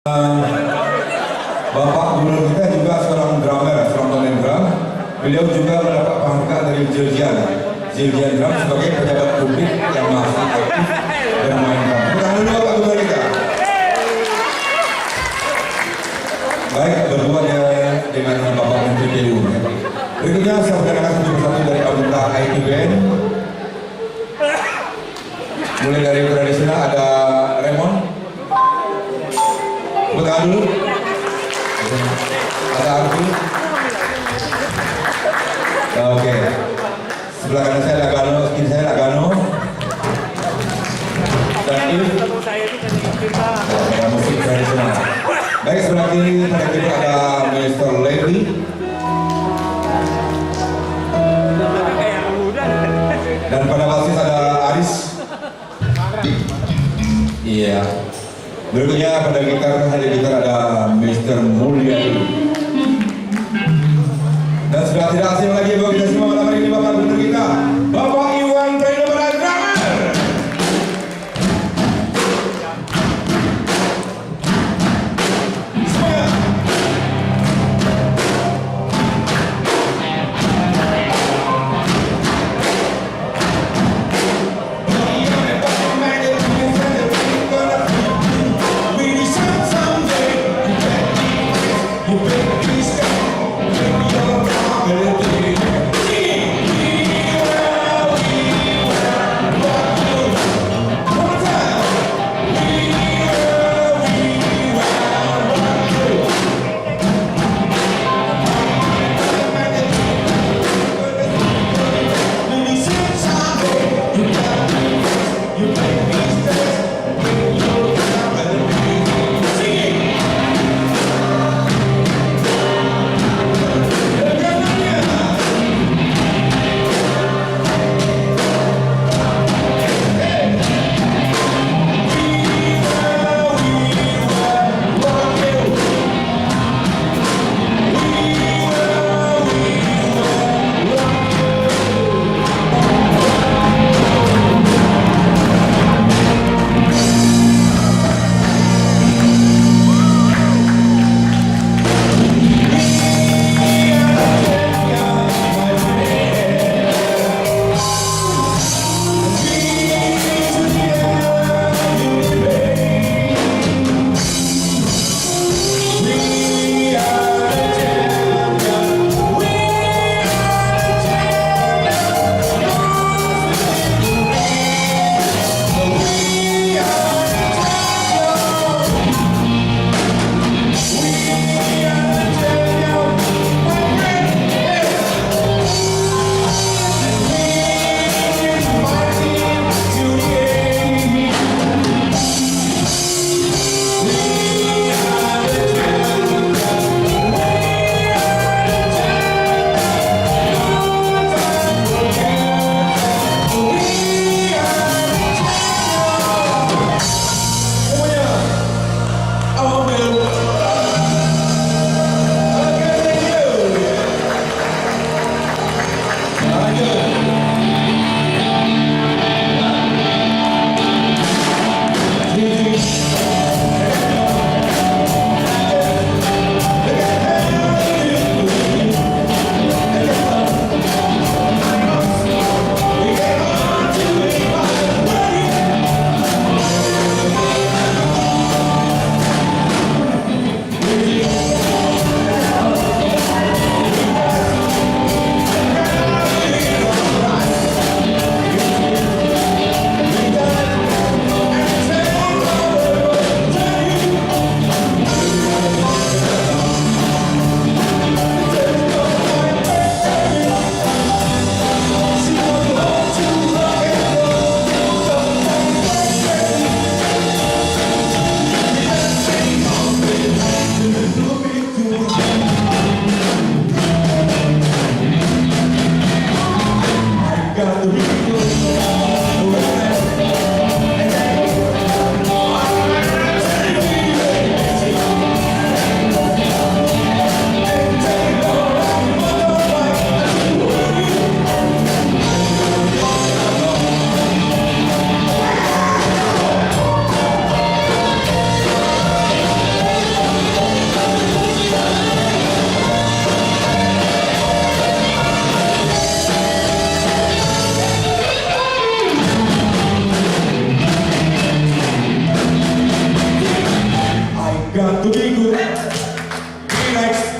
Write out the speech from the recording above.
Bapak gubernur kita juga seorang drummer, frontman drum. Beliau juga mendapat penghargaan dari Jiljian Drum sebagai pejabat publik yang masih aktif bermain drum. Tepuk dulu Bapak gubernur kita. Baik, berdua dengan Bapak Menteri PU. Berikutnya saya perkenalkan satu persatu dari anggota IT Band. Mulai dari tradisional ada Raymond. Tepuk dulu. Ada Arfi. Oke. Sebelah kanan saya ada Gano, kiri saya ada Gano. Dan ini musik tradisional. Baik, sebelah kiri pada kiri ada Mr. Levi. Dan pada basis ada Aris. Iya. Berikutnya pada gitar ada Mr. Mulyadi. Dan sudah tidak asing lagi bagi kita semua malam hari ini Bapak Gubernur kita, Bapak Iwan Trainor Drummer. Semuanya. dan to be good. He likes